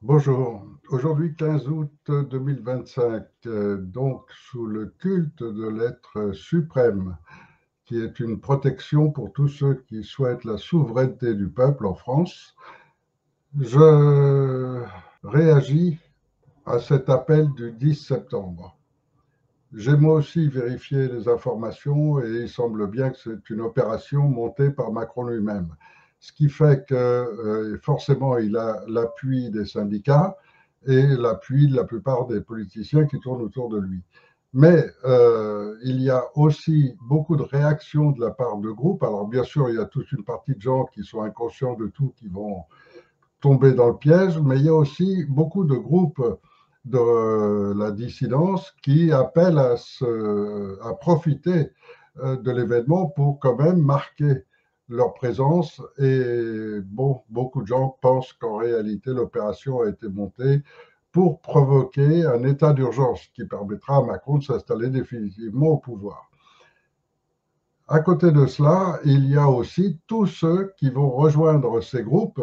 Bonjour, aujourd'hui 15 août 2025, donc sous le culte de l'être suprême, qui est une protection pour tous ceux qui souhaitent la souveraineté du peuple en France, je réagis à cet appel du 10 septembre. J'ai moi aussi vérifié les informations et il semble bien que c'est une opération montée par Macron lui-même. Ce qui fait que forcément il a l'appui des syndicats et l'appui de la plupart des politiciens qui tournent autour de lui. Mais il y a aussi beaucoup de réactions de la part de groupes. Alors bien sûr, il y a toute une partie de gens qui sont inconscients de tout, qui vont tomber dans le piège, mais il y a aussi beaucoup de groupes de la dissidence qui appellent à profiter de l'événement pour quand même marquer leur présence. Et bon, beaucoup de gens pensent qu'en réalité, l'opération a été montée pour provoquer un état d'urgence qui permettra à Macron de s'installer définitivement au pouvoir. À côté de cela, il y a aussi tous ceux qui vont rejoindre ces groupes,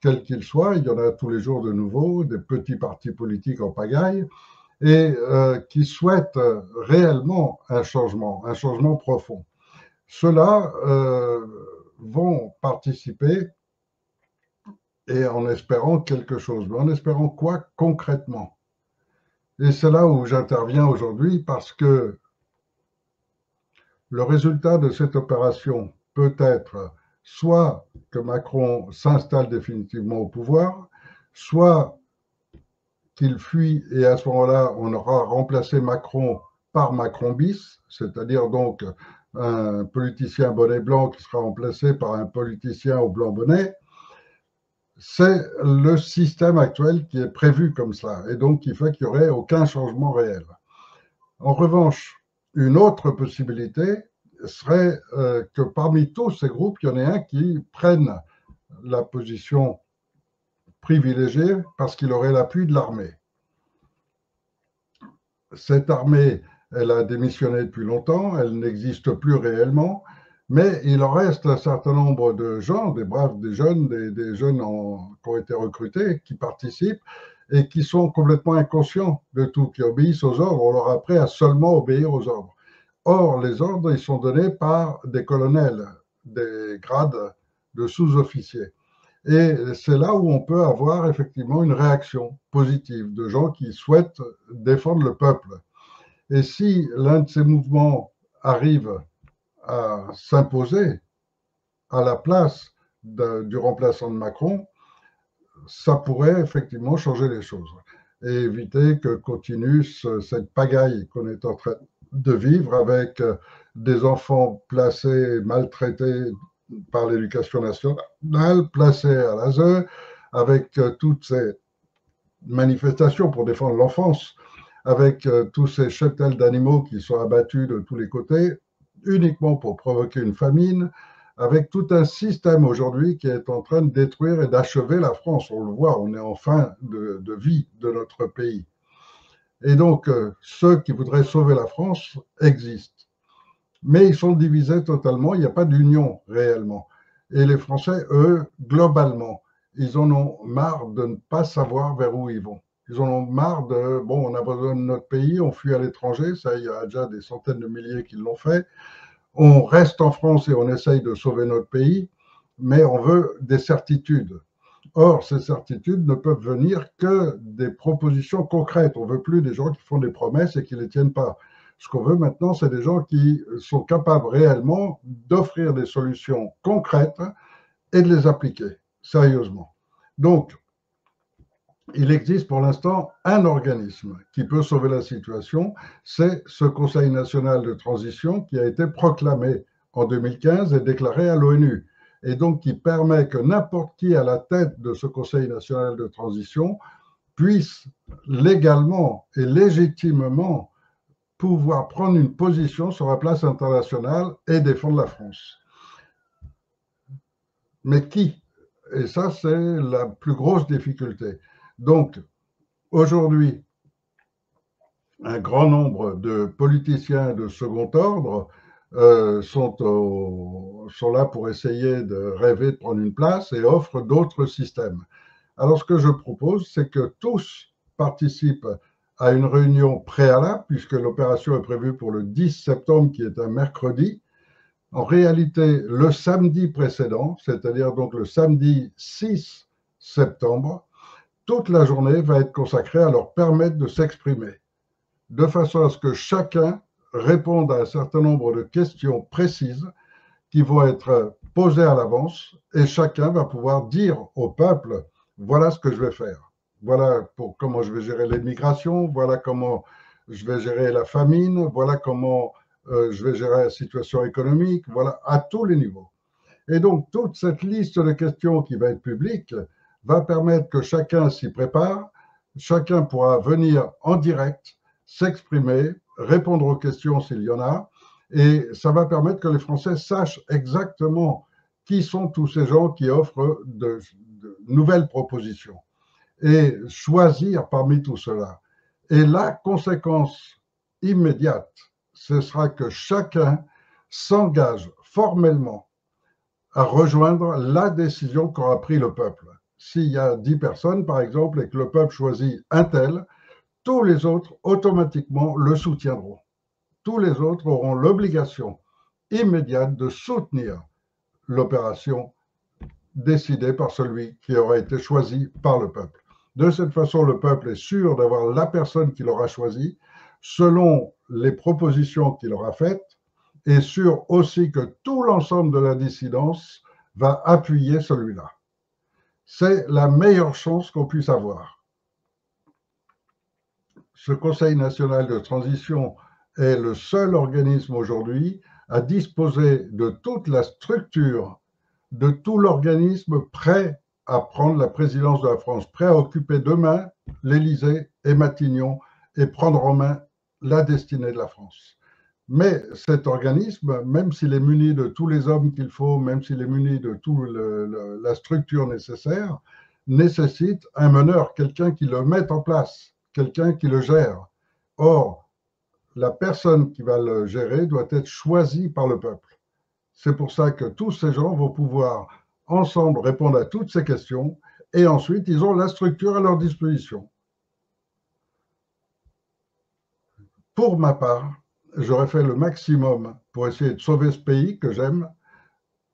quels qu'ils soient. Il y en a tous les jours de nouveaux, des petits partis politiques en pagaille, et qui souhaitent réellement un changement profond. Ceux-là vont participer et en espérant quelque chose. Mais en espérant quoi concrètement? Et c'est là où j'interviens aujourd'hui parce que le résultat de cette opération peut être soit que Macron s'installe définitivement au pouvoir, soit qu'il fuit et à ce moment-là, on aura remplacé Macron par Macron bis, c'est-à-dire donc un politicien bonnet blanc qui sera remplacé par un politicien au blanc bonnet. C'est le système actuel qui est prévu comme ça et donc qui fait qu'il n'y aurait aucun changement réel. En revanche, une autre possibilité serait que parmi tous ces groupes, il y en ait un qui prenne la position privilégiée parce qu'il aurait l'appui de l'armée. Cette armée, elle a démissionné depuis longtemps, elle n'existe plus réellement, mais il en reste un certain nombre de gens, des braves, des jeunes qui ont été recrutés, qui participent et qui sont complètement inconscients de tout, qui obéissent aux ordres. On leur a appris à seulement obéir aux ordres. Or, les ordres, ils sont donnés par des colonels, des grades de sous-officiers. Et c'est là où on peut avoir effectivement une réaction positive de gens qui souhaitent défendre le peuple. Et si l'un de ces mouvements arrive à s'imposer à la place du remplaçant de Macron, ça pourrait effectivement changer les choses et éviter que continue cette pagaille qu'on est en train de vivre avec des enfants placés, maltraités par l'éducation nationale, placés à l'ASE, avec toutes ces manifestations pour défendre l'enfance, avec tous ces cheptels d'animaux qui sont abattus de tous les côtés, uniquement pour provoquer une famine, avec tout un système aujourd'hui qui est en train de détruire et d'achever la France. On le voit, on est en fin de vie de notre pays. Et donc, ceux qui voudraient sauver la France existent. Mais ils sont divisés totalement, il n'y a pas d'union réellement. Et les Français, eux, globalement, ils en ont marre de ne pas savoir vers où ils vont. Ils en ont marre de, bon, on a besoin de notre pays, on fuit à l'étranger, ça, il y a déjà des centaines de milliers qui l'ont fait. On reste en France et on essaye de sauver notre pays, mais on veut des certitudes. Or, ces certitudes ne peuvent venir que des propositions concrètes. On ne veut plus des gens qui font des promesses et qui ne les tiennent pas. Ce qu'on veut maintenant, c'est des gens qui sont capables réellement d'offrir des solutions concrètes et de les appliquer sérieusement. Donc, il existe pour l'instant un organisme qui peut sauver la situation, c'est ce Conseil national de transition qui a été proclamé en 2015 et déclaré à l'ONU, et donc qui permet que n'importe qui à la tête de ce Conseil national de transition puisse légalement et légitimement pouvoir prendre une position sur la place internationale et défendre la France. Mais qui? Et ça, c'est la plus grosse difficulté. Donc, aujourd'hui, un grand nombre de politiciens de second ordre sont là pour essayer de rêver de prendre une place et offrent d'autres systèmes. Alors, ce que je propose, c'est que tous participent à une réunion préalable, puisque l'opération est prévue pour le 10 septembre, qui est un mercredi. En réalité, le samedi précédent, c'est-à-dire donc le samedi 6 septembre, toute la journée va être consacrée à leur permettre de s'exprimer, de façon à ce que chacun réponde à un certain nombre de questions précises qui vont être posées à l'avance, et chacun va pouvoir dire au peuple, voilà ce que je vais faire, voilà pour comment je vais gérer l'immigration, voilà comment je vais gérer la famine, voilà comment je vais gérer la situation économique, voilà, à tous les niveaux. Et donc, toute cette liste de questions qui va être publique va permettre que chacun s'y prépare, chacun pourra venir en direct, s'exprimer, répondre aux questions s'il y en a, et ça va permettre que les Français sachent exactement qui sont tous ces gens qui offrent de nouvelles propositions et choisir parmi tout cela. Et la conséquence immédiate, ce sera que chacun s'engage formellement à rejoindre la décision qu'aura pris le peuple. S'il y a 10 personnes, par exemple, et que le peuple choisit un tel, tous les autres automatiquement le soutiendront. Tous les autres auront l'obligation immédiate de soutenir l'opération décidée par celui qui aura été choisi par le peuple. De cette façon, le peuple est sûr d'avoir la personne qu'il aura choisie selon les propositions qu'il aura faites, et sûr aussi que tout l'ensemble de la dissidence va appuyer celui-là. C'est la meilleure chance qu'on puisse avoir. Ce Conseil national de transition est le seul organisme aujourd'hui à disposer de toute la structure, de tout l'organisme prêt à prendre la présidence de la France, prêt à occuper demain l'Élysée et Matignon et prendre en main la destinée de la France. Mais cet organisme, même s'il est muni de tous les hommes qu'il faut, même s'il est muni de toute la structure nécessaire, nécessite un meneur, quelqu'un qui le mette en place, quelqu'un qui le gère. Or, la personne qui va le gérer doit être choisie par le peuple. C'est pour ça que tous ces gens vont pouvoir ensemble répondre à toutes ces questions, et ensuite ils ont la structure à leur disposition. Pour ma part, j'aurais fait le maximum pour essayer de sauver ce pays que j'aime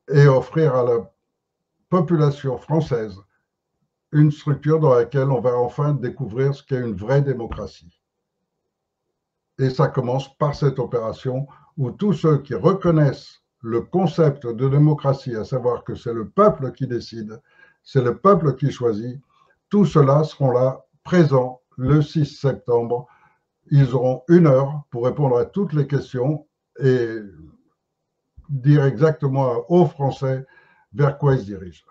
et offrir à la population française une structure dans laquelle on va enfin découvrir ce qu'est une vraie démocratie. Et ça commence par cette opération où tous ceux qui reconnaissent le concept de démocratie, à savoir que c'est le peuple qui décide, c'est le peuple qui choisit, tous ceux-là seront là, présents, le 6 septembre. Ils auront 1 heure pour répondre à toutes les questions et dire exactement aux Français vers quoi ils se dirigent.